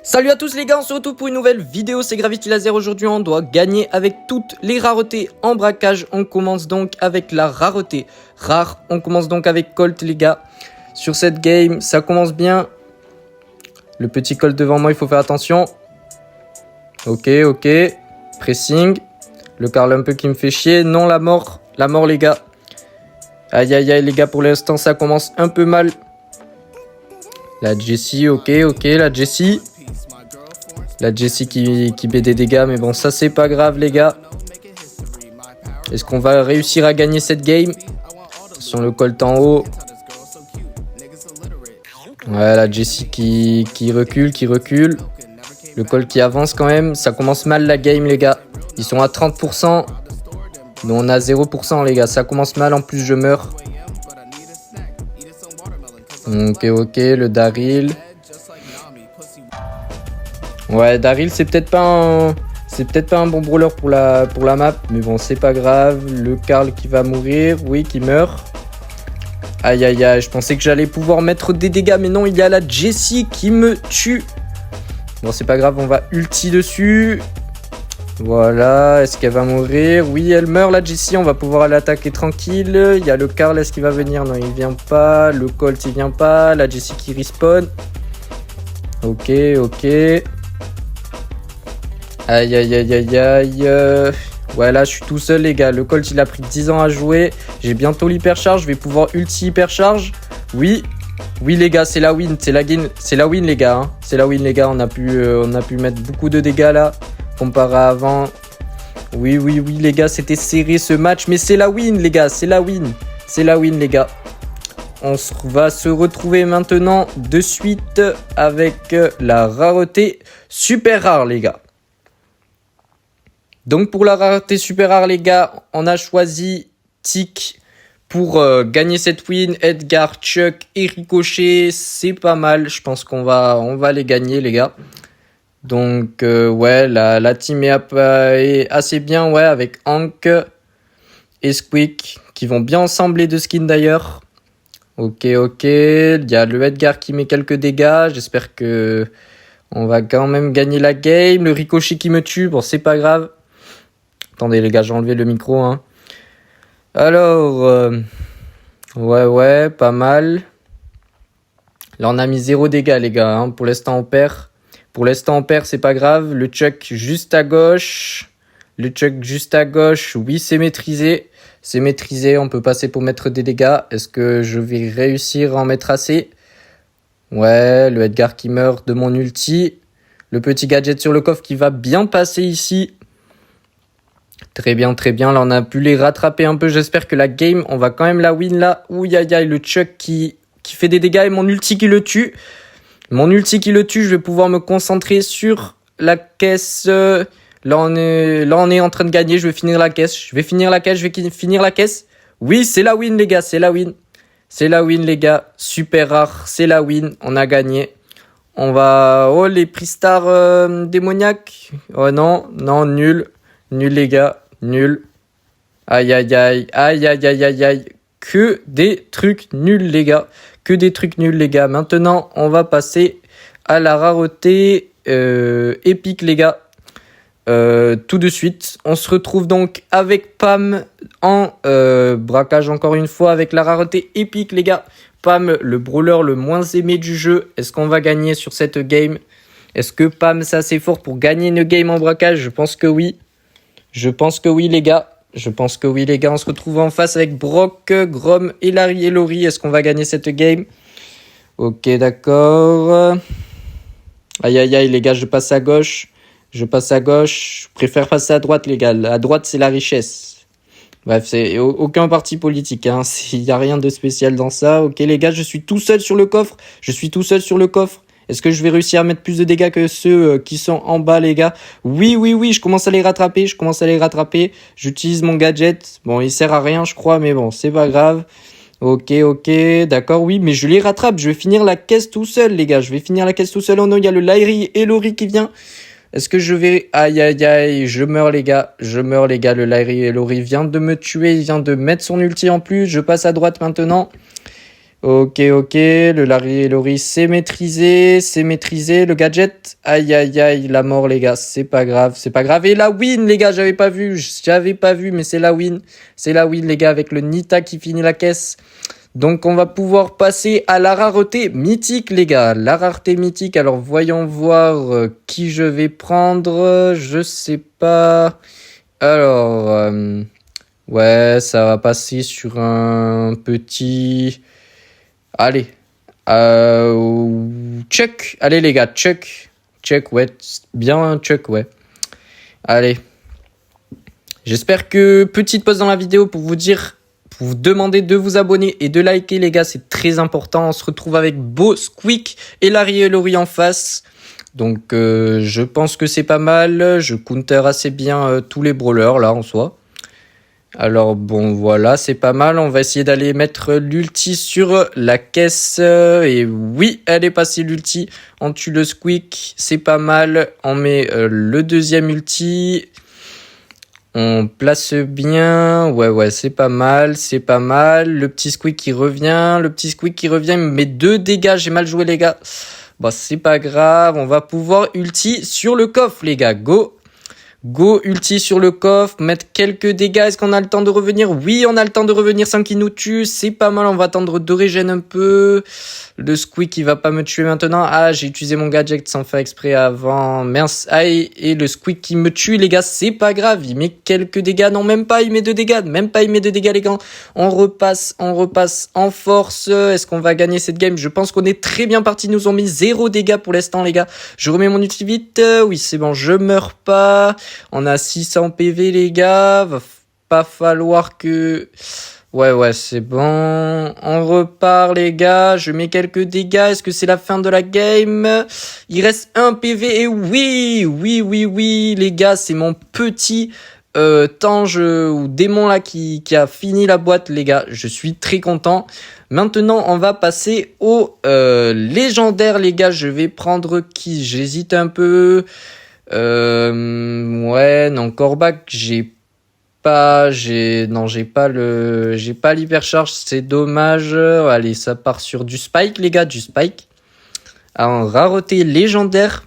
Salut à tous les gars, on se retrouve pour une nouvelle vidéo, c'est Gravity Laser. Aujourd'hui on doit gagner avec toutes les raretés en braquage. On commence donc avec la rareté rare, on commence donc avec Colt les gars. Sur cette game, ça commence bien. Le petit Colt devant moi, il faut faire attention. Ok, pressing. Le Carl un peu qui me fait chier, non la mort les gars. Aïe aïe aïe les gars, pour l'instant ça commence un peu mal. La Jessie, ok, la Jessie. La Jessie qui met des dégâts, mais bon, ça c'est pas grave les gars. Est-ce qu'on va réussir à gagner cette game? Attention, le Colt en haut. Ouais, la Jessie qui recule. Le Colt qui avance quand même. Ça commence mal la game les gars. Ils sont à 30%. Nous on a 0% les gars. Ça commence mal, en plus je meurs. Ok, le Daryl. Ouais, Daryl c'est peut-être pas un bon brawler pour la map, mais bon c'est pas grave. Le Carl qui va mourir, oui, qui meurt. Aïe aïe aïe, je pensais que j'allais pouvoir mettre des dégâts, mais non, il y a la Jessie qui me tue. Bon c'est pas grave, on va ulti dessus. Voilà, est-ce qu'elle va mourir? Oui, elle meurt la Jessie, on va pouvoir l'attaquer tranquille. Il y a le Carl, est-ce qu'il va venir? Non, il vient pas. Le Colt il vient pas. La Jessie qui respawn. Ok. Aïe aïe aïe aïe aïe. Ouais, là je suis tout seul les gars. Le Colt il a pris 10 ans à jouer. J'ai bientôt l'hypercharge. Je vais pouvoir ulti hypercharge. Oui les gars, c'est la win. C'est la win les gars. Hein. C'est la win les gars. On a pu mettre beaucoup de dégâts là comparé à avant. Oui les gars, c'était serré ce match. Mais c'est la win les gars. C'est la win les gars. On va se retrouver maintenant de suite avec la rareté super rare les gars. Donc pour la rareté super rare les gars, on a choisi Tick pour gagner cette win. Edgar, Chuck et Ricochet, c'est pas mal. Je pense qu'on va les gagner les gars. Donc ouais, la team est assez bien, ouais, avec Hank et Squeak qui vont bien ensembler de skins d'ailleurs. Ok, il y a le Edgar qui met quelques dégâts. J'espère que on va quand même gagner la game. Le Ricochet qui me tue, bon c'est pas grave. Attendez les gars, j'ai enlevé le micro. Hein. Alors, ouais, pas mal. Là, on a mis 0 dégâts les gars. Hein. Pour l'instant, on perd. C'est pas grave. Le Chuck juste à gauche. Oui, c'est maîtrisé. On peut passer pour mettre des dégâts. Est-ce que je vais réussir à en mettre assez? Ouais, le Edgar qui meurt de mon ulti. Le petit gadget sur le coffre qui va bien passer ici. Très bien. Là, on a pu les rattraper un peu. J'espère que la game, on va quand même la win là. Ouh, le Chuck qui fait des dégâts et mon ulti qui le tue. Je vais pouvoir me concentrer sur la caisse. Là, on est en train de gagner. Je vais finir la caisse. Oui, c'est la win, les gars. C'est la win, les gars. Super rare. C'est la win. On a gagné. On va... Oh, les prix stars démoniaques. Oh non, nul. Nul, les gars. Nul. Aïe. Que des trucs nuls, les gars. Maintenant, on va passer à la rareté épique, les gars. Tout de suite. On se retrouve donc avec Pam en braquage encore une fois avec la rareté épique, les gars. Pam, le brawler le moins aimé du jeu. Est-ce qu'on va gagner sur cette game? Est-ce que Pam, c'est assez fort pour gagner une game en braquage? Je pense que oui, les gars. On se retrouve en face avec Brock, Grom et Larry et Lori. Est-ce qu'on va gagner cette game? Ok, d'accord. Aïe, les gars, je passe à gauche. Je préfère passer à droite, les gars. À droite, c'est la richesse. Bref, c'est aucun parti politique. Hein. Il n'y a rien de spécial dans ça. Ok, les gars, je suis tout seul sur le coffre. Est-ce que je vais réussir à mettre plus de dégâts que ceux qui sont en bas, les gars? Oui, je commence à les rattraper. J'utilise mon gadget. Bon, il sert à rien, je crois, mais bon, c'est pas grave. Ok, d'accord, oui, mais je les rattrape. Je vais finir la caisse tout seul, les gars. Oh non, il y a le Larry et Lori qui vient. Est-ce que je vais... Aïe, je meurs, les gars. Le Larry et Lori vient de me tuer. Il vient de mettre son ulti en plus. Je passe à droite maintenant. Ok, le Larry et Laurie, c'est maîtrisé, le gadget, aïe, aïe, aïe, la mort, les gars, c'est pas grave, et la win, les gars, j'avais pas vu, mais c'est la win, les gars, avec le Nita qui finit la caisse. Donc, on va pouvoir passer à la rareté mythique, les gars, la rareté mythique, alors, voyons voir qui je vais prendre, je sais pas, alors, ouais, ça va passer sur un petit... Allez. Chuck. Allez, les gars, Chuck. Chuck, ouais. Bien, Chuck, ouais. Allez. J'espère que petite pause dans la vidéo pour vous demander de vous abonner et de liker, les gars. C'est très important. On se retrouve avec Beau, Squeak et Larry et Laurie en face. Donc, je pense que c'est pas mal. Je counter assez bien tous les brawlers, là, en soi. Alors bon voilà, c'est pas mal, on va essayer d'aller mettre l'ulti sur la caisse, et oui, elle est passée l'ulti, on tue le Squeak, c'est pas mal, on met le deuxième ulti, on place bien, ouais, c'est pas mal, le petit Squeak qui revient, il me met 2 dégâts, j'ai mal joué les gars, bon c'est pas grave, on va pouvoir ulti sur le coffre les gars, Go, ulti sur le coffre, mettre quelques dégâts. Est-ce qu'on a le temps de revenir? Oui, on a le temps de revenir sans qu'il nous tue. C'est pas mal, on va attendre de régène un peu. Le Squeak, il va pas me tuer maintenant. Ah, j'ai utilisé mon gadget sans faire exprès avant. Mince. Ah, et le Squeak qui me tue, les gars, c'est pas grave. Il met quelques dégâts. Non, même pas, il met 2 dégâts. Les gars. On repasse en force. Est-ce qu'on va gagner cette game? Je pense qu'on est très bien parti. Ils nous ont mis 0 dégâts pour l'instant, les gars. Je remets mon ulti vite. Oui, c'est bon, je meurs pas. On a 600 PV, les gars. Va pas falloir que... Ouais, c'est bon. On repart, les gars. Je mets quelques dégâts. Est-ce que c'est la fin de la game? Il reste 1 PV. Et oui, les gars. C'est mon petit tange ou démon là qui a fini la boîte, les gars. Je suis très content. Maintenant, on va passer au légendaire, les gars. Je vais prendre qui? J'hésite un peu. Ouais, non, Corbac, j'ai pas l'hypercharge, c'est dommage. Allez, ça part sur du Spike, les gars, du Spike. En rareté légendaire.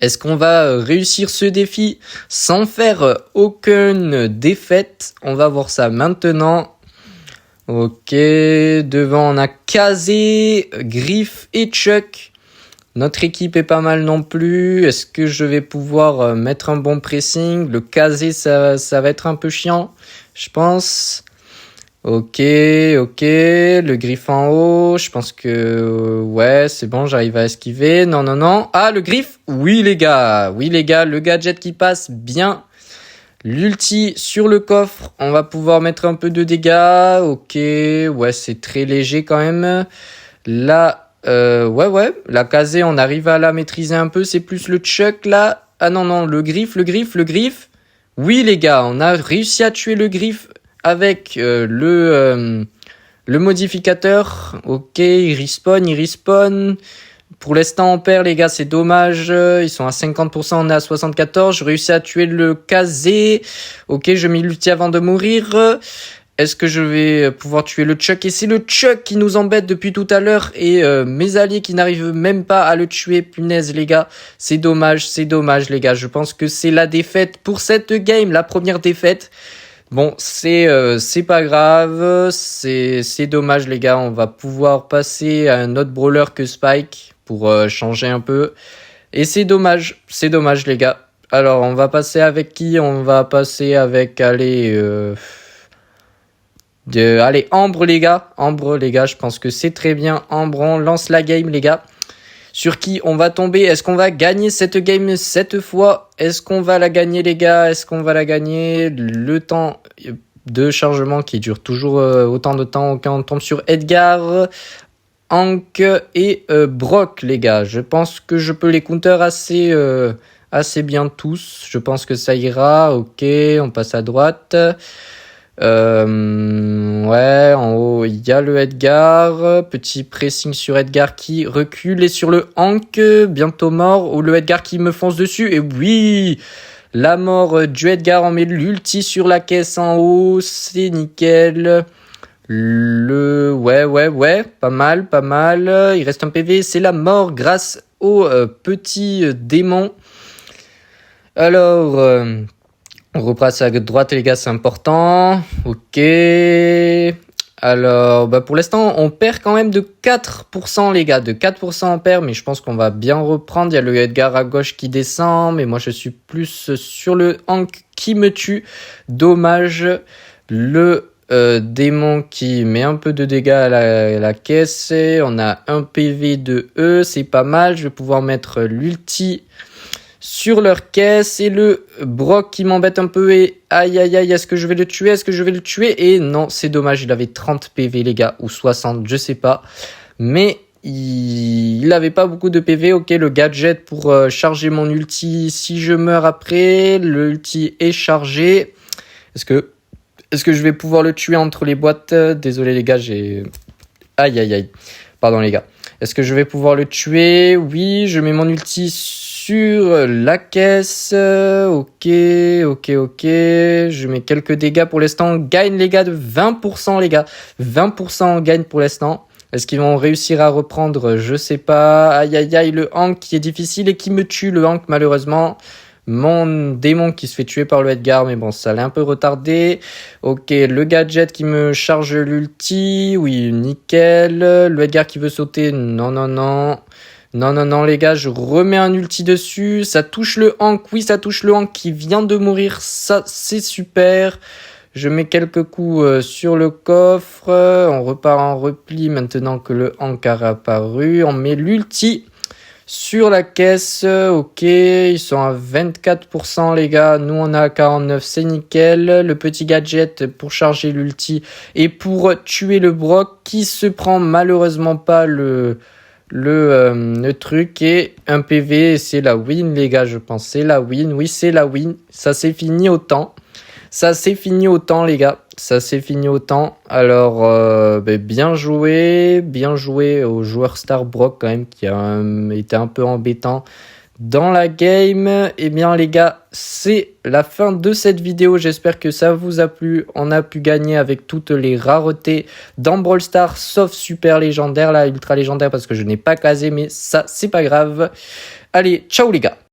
Est-ce qu'on va réussir ce défi sans faire aucune défaite? On va voir ça maintenant. Ok, devant on a Kazé, Griff et Chuck. Notre équipe est pas mal non plus. Est-ce que je vais pouvoir mettre un bon pressing? Le Kazé, ça va être un peu chiant, je pense. Ok. Le Griff en haut. Je pense que... ouais, c'est bon, j'arrive à esquiver. Non. Ah, le Griff. Oui, les gars. Le gadget qui passe bien. L'ulti sur le coffre. On va pouvoir mettre un peu de dégâts. Ok. Ouais, c'est très léger quand même. Là... ouais, la Kazé, on arrive à la maîtriser un peu, c'est plus le Chuck là. Ah non, le Griff. Oui les gars, on a réussi à tuer le Griff avec le modificateur. Ok, il respawn. Pour l'instant on perd les gars, c'est dommage. Ils sont à 50%, on est à 74%. Je réussis à tuer le Kazé. Ok, je mets l'ulti avant de mourir. Est-ce que je vais pouvoir tuer le Chuck? Et c'est le Chuck qui nous embête depuis tout à l'heure. Et mes alliés qui n'arrivent même pas à le tuer. Punaise les gars. C'est dommage les gars. Je pense que c'est la défaite pour cette game. La première défaite. Bon, c'est pas grave. C'est dommage les gars. On va pouvoir passer à un autre brawler que Spike. Pour changer un peu. Et c'est dommage les gars. Alors on va passer avec qui? On va passer avec... Allez, Ambre les gars, je pense que c'est très bien. Ambre, on lance la game les gars. Sur qui on va tomber? Est-ce qu'on va gagner cette game cette fois? Est-ce qu'on va la gagner les gars? Le temps de chargement qui dure toujours autant de temps quand on tombe sur Edgar, Hank et Brock les gars. Je pense que je peux les counter assez bien tous. Je pense que ça ira. Ok, on passe à droite. Ouais, en haut, il y a le Edgar. Petit pressing sur Edgar qui recule. Et sur le Hank, bientôt mort. Ou le Edgar qui me fonce dessus. Et oui, la mort du Edgar. On met l'ulti sur la caisse en haut. C'est nickel. Ouais, pas mal. Il reste un PV, c'est la mort grâce au petit démon. Alors, on repasse à droite les gars, c'est important. Ok. Alors, pour l'instant, on perd quand même de 4% les gars. De 4% on perd, mais je pense qu'on va bien reprendre. Il y a le Edgar à gauche qui descend, mais moi je suis plus sur le Hank qui me tue. Dommage. Le démon qui met un peu de dégâts à la caisse. On a un PV de E, c'est pas mal. Je vais pouvoir mettre l'ulti sur leur caisse et le Brock qui m'embête un peu et aïe, est-ce que je vais le tuer? Et non, c'est dommage, il avait 30 PV les gars, ou 60, je sais pas. Mais il avait pas beaucoup de PV. Ok, le gadget pour charger mon ulti si je meurs après. L'ulti est chargé. Est-ce que je vais pouvoir le tuer entre les boîtes? Désolé les gars, j'ai... Aïe. Pardon les gars. Est-ce que je vais pouvoir le tuer? Oui, je mets mon ulti sur la caisse. Ok. Je mets quelques dégâts pour l'instant. On gagne les gars de 20% les gars. 20% on gagne pour l'instant. Est-ce qu'ils vont réussir à reprendre? Je sais pas. Aïe, le Hank qui est difficile et qui me tue. Le Hank malheureusement. Mon démon qui se fait tuer par le Edgar, mais bon, ça l'a un peu retardé. Ok, le gadget qui me charge l'ulti. Oui, nickel. Le Edgar qui veut sauter. Non, les gars, je remets un ulti dessus. Ça touche le Hank. Oui, ça touche le Hank qui vient de mourir. Ça, c'est super. Je mets quelques coups sur le coffre. On repart en repli maintenant que le Hank a réapparu. On met l'ulti sur la caisse. Ok, ils sont à 24% les gars. Nous, on a à 49, c'est nickel. Le petit gadget pour charger l'ulti et pour tuer le Brock qui se prend malheureusement pas le truc et un PV, c'est la win les gars, je pense, c'est la win, oui c'est la win, ça s'est fini au temps les gars, ça s'est fini au temps. Alors bien joué au joueur Star Brock quand même qui a été un peu embêtant dans la game. Eh bien les gars, c'est la fin de cette vidéo, j'espère que ça vous a plu. On a pu gagner avec toutes les raretés dans Brawl Stars, sauf super légendaire, là ultra légendaire parce que je n'ai pas casé, mais ça c'est pas grave. Allez, ciao les gars.